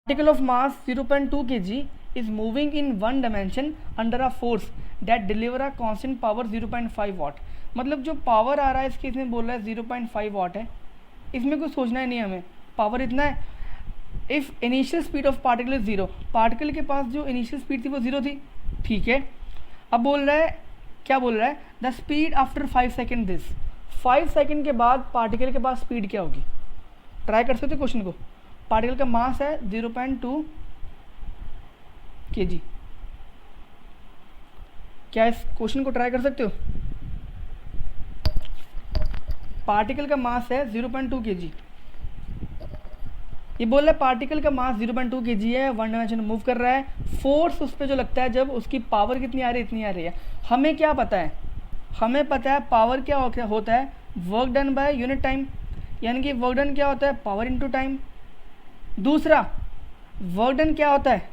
Particle of mass 0.2 kg is moving in one dimension under a force that deliver a constant power 0.5 watt. मतलब जो power आ रहा है इसके इसमें बोल रहा है 0.5 वाट है, इसमें कुछ सोचना ही नहीं हमें, पावर इतना है. If initial speed of particle is zero, particle के पास जो इनिशियल स्पीड थी वो जीरो थी, ठीक है. अब बोल रहा है, क्या बोल रहा है, the speed after 5 second this, 5 second के बाद पार्टिकल के पास स्पीड क्या होगी. ट्राई कर सकते हो क्वेश्चन को. पार्टिकल का मास है 0.2 kg. क्या इस क्वेश्चन को ट्राई कर सकते हो. पार्टिकल का मास है 0.2 kg. ये बोल रहा है पार्टिकल का मास 0.2 kg है, वन डायमेंशन मूव कर रहा है. फोर्स उस पर जो लगता है जब उसकी पावर कितनी आ रही है, इतनी आ रही है. हमें क्या पता है, हमें पता है पावर क्या होता है, work done by unit time, यानी कि वर्क डन क्या होता है, पावर इनटू टाइम. दूसरा वर्क डन क्या होता है,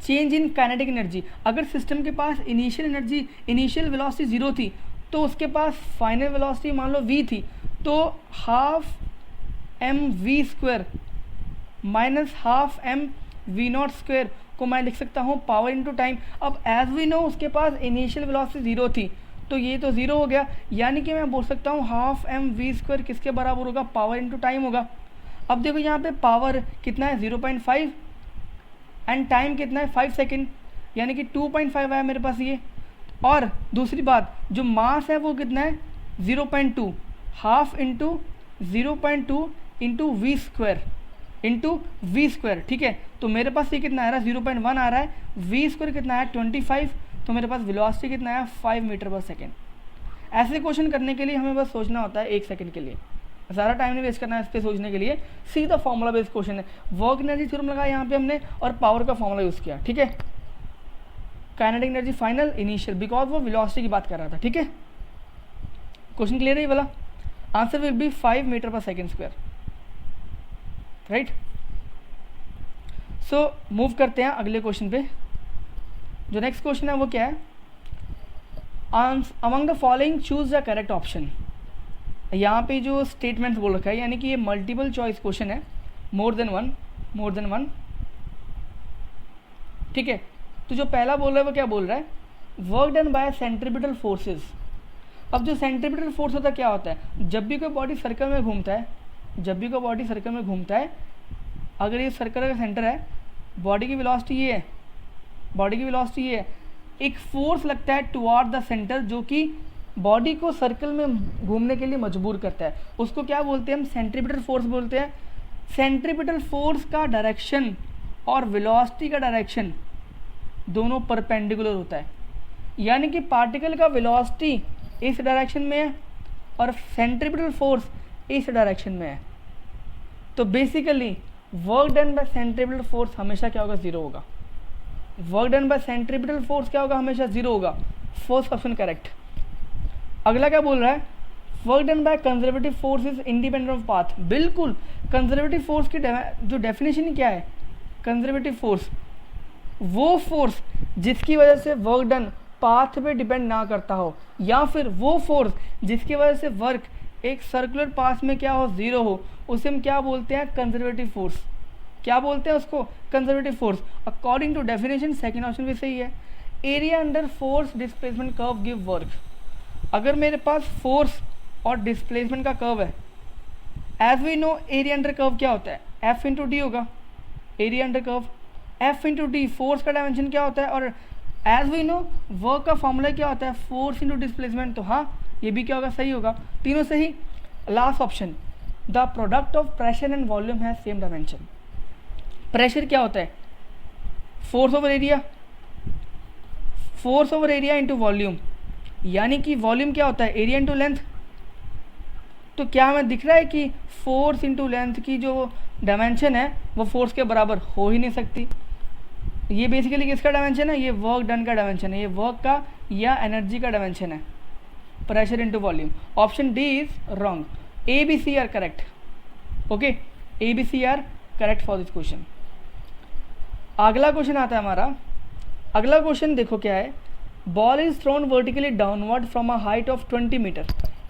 चेंज इन काइनेटिक एनर्जी. अगर सिस्टम के पास initial energy, initial velocity zero थी तो उसके पास फाइनल वेलोसिटी मान लो v थी, तो half mv² minus half mv0² को मैं लिख सकता हूँ पावर इनटू टाइम. अब एज वी नो उसके पास इनिशियल वेलोसिटी जीरो थी तो ये तो ज़ीरो हो गया, यानी कि मैं बोल सकता हूँ हाफ mv² किसके बराबर होगा, पावर इनटू टाइम होगा. अब देखो यहाँ पे पावर कितना है 0.5 एंड टाइम कितना है 5 सेकेंड, यानी कि 2.5 है मेरे पास ये. और दूसरी बात जो मास है वो कितना है 0.2, हाफ इंटू 0.2 इंटू v², ठीक है. तो मेरे पास ये कितना आ रहा है 0.1 आ रहा है, v² कितना है 25, तो मेरे पास वेलोसिटी कितना है 5 मीटर पर सेकेंड. ऐसे क्वेश्चन करने के लिए हमें बस सोचना होता है 1 सेकेंड के लिए, ज़्यादा टाइम नहीं वेस्ट करना है इस पर सोचने के लिए. सीधा फॉर्मूला बेस्ड क्वेश्चन है. वर्क एनर्जी थ्योरम लगाया यहाँ पे हमने और पावर का फॉर्मूला यूज़ किया, ठीक है. Kinetic energy final, initial, because वो वेलोसिटी की बात कर रहा था, ठीक है. क्वेश्चन क्लियर है ये वाला. आंसर विल बी 5 मीटर पर second square, right. So move करते हैं अगले क्वेश्चन पे. जो नेक्स्ट क्वेश्चन है वो क्या है, among the following choose the correct option. यहाँ पे जो स्टेटमेंट्स बोल रखा है, यानी कि ये मल्टीपल चॉइस क्वेश्चन है, मोर देन वन, ठीक है. तो जो पहला बोल रहा है वो क्या बोल रहा है, work done bye centripetal forces. अब जो सेंट्रीपिटल फोर्स होता है क्या होता है, जब भी कोई बॉडी सर्कल में घूमता है, अगर ये सर्कल का सेंटर है, बॉडी की वेलोसिटी ये है, एक फोर्स लगता है टुवर्ड द सेंटर जो कि बॉडी को सर्कल में घूमने के लिए मजबूर करता है. उसको क्या बोलते हैं हम, सेंट्रीपिटल फोर्स बोलते हैं. सेंट्रीपिटल फोर्स का डायरेक्शन और वेलोसिटी का डायरेक्शन दोनों परपेंडिकुलर होता है, यानी कि पार्टिकल का वेलोसिटी इस डायरेक्शन में है और सेंट्रीपिटल फोर्स इस डायरेक्शन में है. तो basically work done bye centripetal force हमेशा क्या होगा, ज़ीरो होगा. Work done bye centripetal force क्या होगा, हमेशा ज़ीरो होगा. First option correct. अगला क्या बोल रहा है, work done by conservative force is independent of path. बिल्कुल, कंजर्वेटिव फोर्स की जो डेफिनेशन ही क्या है, कंजर्वेटिव फोर्स वो फोर्स जिसकी वजह से वर्क डन पाथ पे डिपेंड ना करता हो, या फिर वो फोर्स जिसकी वजह से वर्क एक सर्कुलर पाथ में क्या हो, ज़ीरो हो, उसे हम क्या बोलते हैं, कंजर्वेटिव फोर्स. क्या बोलते हैं उसको, conservative force. According to definition second option भी सही है. Area under force displacement curve give work. अगर मेरे पास फोर्स और डिस्प्लेसमेंट का कर्व है, as we know area under curve क्या होता है, एफ इंटू डी होगा. Area under curve F into D, force का डायमेंशन क्या होता है, और एज वी नो वर्क का फॉर्मूला क्या होता है, फोर्स इंटू डिस्प्लेसमेंट. तो हाँ, ये भी क्या होगा, सही होगा. तीनों सही. Last option, the product of pressure and volume है सेम डायमेंशन. प्रेशर क्या होता है, force over area into volume, यानी कि वॉल्यूम क्या होता है, एरिया इंटू लेंथ. तो क्या हमें दिख रहा है कि फोर्स इंटू लेंथ की जो डायमेंशन है वो फोर्स के बराबर हो ही नहीं सकती. ये बेसिकली किसका डायमेंशन है, ये वर्क डन का डायमेंशन है, ये वर्क का या एनर्जी का डायमेंशन है, pressure into volume. Option D is wrong. A B C are correct. Okay, A B C are correct for this question. अगला क्वेश्चन आता है हमारा. अगला क्वेश्चन देखो क्या है, ball is thrown vertically downward from a height of 20 meter.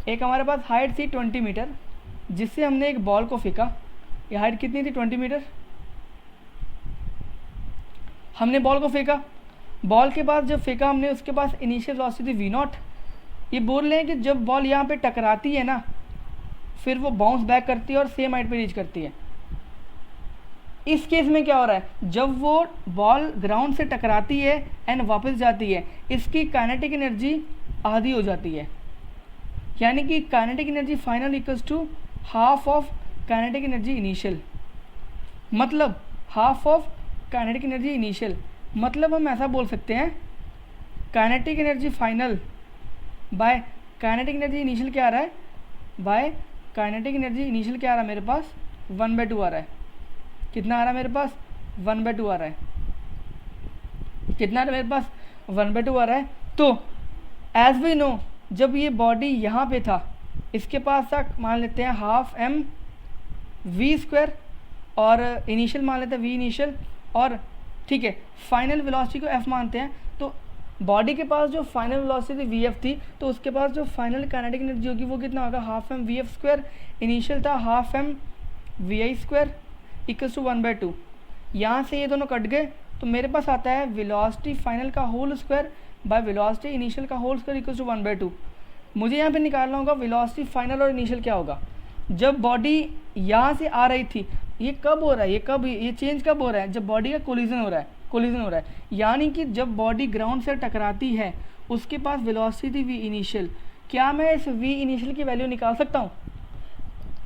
एक हमारे पास हाइट थी 20 मीटर, जिससे हमने एक बॉल को फेंका. ये हाइट कितनी थी, 20 मीटर. हमने बॉल को फेंका, बॉल के बाद जब फेंका हमने उसके पास इनिशियल वेलोसिटी थी v0। ये बोल रहे हैं कि जब बॉल यहाँ पे टकराती है ना फिर वो बाउंस बैक करती है और सेम हाइट पे रीच करती है। इस केस में क्या हो रहा है, जब वो बॉल ग्राउंड से टकराती है एंड वापस जाती है, इसकी काइनेटिक एनर्जी आधी हो जाती है, यानी कि kinetic energy final equals to half of kinetic energy initial. मतलब half of kinetic energy initial, मतलब हम ऐसा बोल सकते हैं kinetic energy final by kinetic energy initial क्या आ रहा है, बाय काइनेटिक एनर्जी इनिशियल क्या आ रहा है मेरे पास 1/2 आ रहा है। कितना आ रहा है मेरे पास 1/2 आ रहा है। कितना आ रहा है मेरे पास 1/2 आ रहा है। तो एज वी नो जब ये बॉडी यहाँ पे था इसके पास तक मान लेते हैं हाफ m v² और इनिशियल मान लेते हैं v इनिशियल, और ठीक है फाइनल वेलोसिटी को f मानते हैं। तो बॉडी के पास जो फाइनल वेलोसिटी vf थी तो उसके पास जो फाइनल काइनेटिक एनर्जी होगी वो कितना होगा, हाफ m vf², इनिशियल था half m vi² equals to 1/2। यहाँ से ये दोनों कट गए तो मेरे पास आता है वेलोसिटी फाइनल का whole square by velocity initial का होल स्क्वायर इक्वल्स टू 1/2। मुझे यहाँ पे निकालना होगा वेलोसिटी फाइनल और इनिशियल क्या होगा। जब बॉडी यहाँ से आ रही थी, ये कब हो रहा है, ये चेंज कब हो रहा है, जब बॉडी का कोलिजन हो रहा है, यानी कि जब बॉडी ग्राउंड से टकराती है उसके पास वेलोसिटी थी वी इनिशियल। क्या मैं इस वी इनिशियल की वैल्यू निकाल सकता हूँ?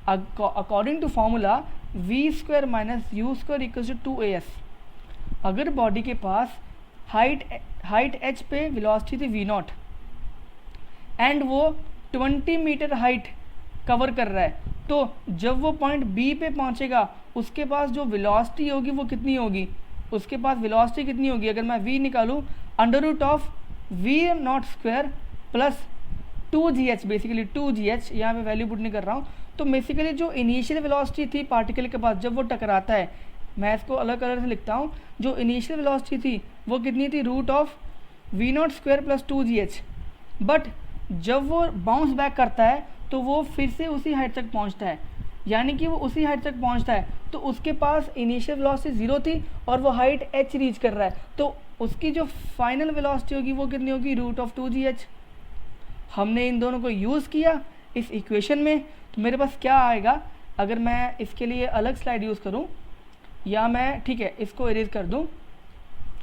According to formula v² minus u² equals to 2as। अगर बॉडी के पास हाइट h पे वेलोसिटी थी v0 एंड वो 20 मीटर हाइट कवर कर रहा है, तो जब वो पॉइंट B पे पहुंचेगा उसके पास जो वेलोसिटी होगी वो कितनी होगी, उसके पास वेलोसिटी कितनी होगी, अगर मैं v निकालूँ √of v0² plus 2gh, basically 2gh, यहाँ पे वैल्यू पुट नहीं कर रहा हूँ। तो बेसिकली जो इनिशियल वेलोसिटी थी पार्टिकल के पास जब वो टकराता है, मैं इसको अलग कलर से लिखता हूँ, जो इनिशियल वेलोसिटी थी वो कितनी थी √of v0² plus 2gh। But जब वो बाउंस बैक करता है तो वो फिर से उसी हाइट तक पहुँचता है, यानी कि वो उसी हाइट तक पहुँचता है तो उसके पास इनिशियल वेलोसिटी 0 थी और वो हाइट h रीच कर रहा है, तो उसकी जो फाइनल वेलोसिटी होगी वो कितनी होगी √of 2gh। हमने इन दोनों को यूज़ किया इस इक्वेशन में, तो मेरे पास क्या आएगा, अगर मैं इसके लिए अलग स्लाइड यूज़ करूं या मैं ठीक है इसको इरेज कर दूं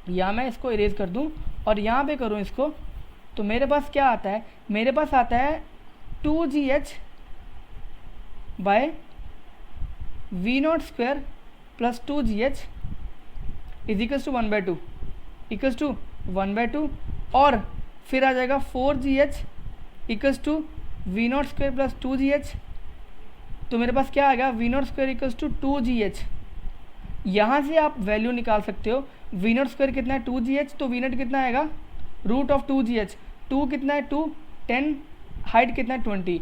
या मैं इसको इरेज कर दूं और यहाँ पे करूं इसको, तो मेरे पास क्या आता है, मेरे पास आता है 2gh by v0² plus 2gh is equals to 1/2 equals to 1/2 और फिर आ जाएगा 4gh equals to v0² plus 2gh। तो मेरे पास क्या आएगा v0² इक्वल्स टू 2gh। यहाँ से आप वैल्यू निकाल सकते हो, v0² कितना है 2gh, तो v0 कितना आएगा √of 2gh, 2 कितना है 2, 10, हाइट कितना है 20,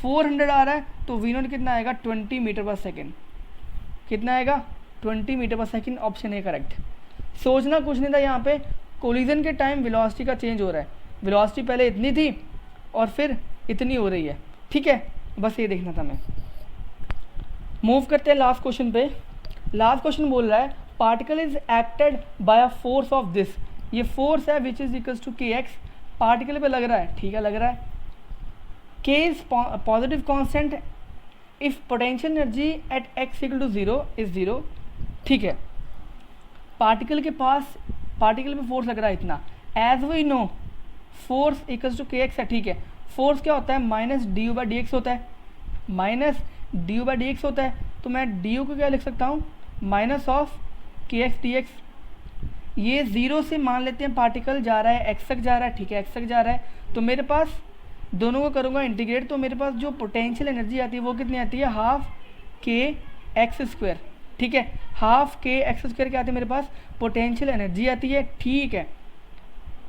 400 आ रहा है, तो v0 कितना आएगा 20 मीटर पर सेकेंड। कितना आएगा 20 मीटर पर सेकेंड, ऑप्शन ए करेक्ट। सोचना कुछ नहीं था, यहाँ पे कोलिजन के टाइम वेलोसिटी का चेंज हो रहा है, वेलोसिटी पहले इतनी थी और फिर इतनी हो रही है, ठीक है, बस ये देखना था। मैं मूव करते हैं लास्ट क्वेश्चन पे। लास्ट क्वेश्चन बोल रहा है particle is acted by a force of this, ये फोर्स है which is equals to kx, particle पे लग रहा है, ठीक है लग रहा है। k is positive constant if potential energy at x equal to 0 is 0, ठीक है। पार्टिकल के पास पार्टिकल पे फोर्स लग रहा है इतना, as we know force equals to kx है, ठीक है। फोर्स क्या होता है माइनस du/dx होता है, माइनस du/dx होता है, तो मैं du को क्या लिख सकता हूँ माइनस ऑफ kx dx। ये 0 से मान लेते हैं पार्टिकल जा रहा है x तक जा रहा है, ठीक है x तक जा रहा है, तो मेरे पास दोनों को करूँगा इंटीग्रेट, तो मेरे पास जो पोटेंशियल एनर्जी आती है वो कितनी आती है हाफ kx², ठीक है। हाफ kx² क्या आती है मेरे पास पोटेंशियल एनर्जी आती है, ठीक है।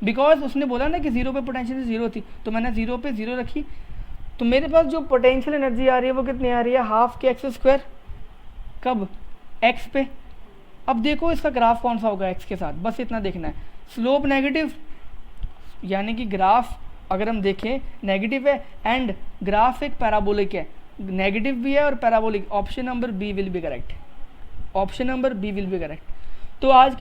बिकॉज उसने बोला ना कि 0 पे पोटेंशियल 0 थी, तो मैंने 0 पे 0 रखी, तो मेरे पास जो पोटेंशियल एनर्जी आ रही है वो कितनी आ रही है हाफ kx², कब x पे। अब देखो इसका ग्राफ कौन सा होगा x के साथ, बस इतना देखना है। स्लोप नेगेटिव, यानी कि ग्राफ अगर हम देखें नेगेटिव है एंड ग्राफ एक पैराबोलिक है, नेगेटिव भी है और parabolic, option number B will be correct, option number B will be correct. तो आज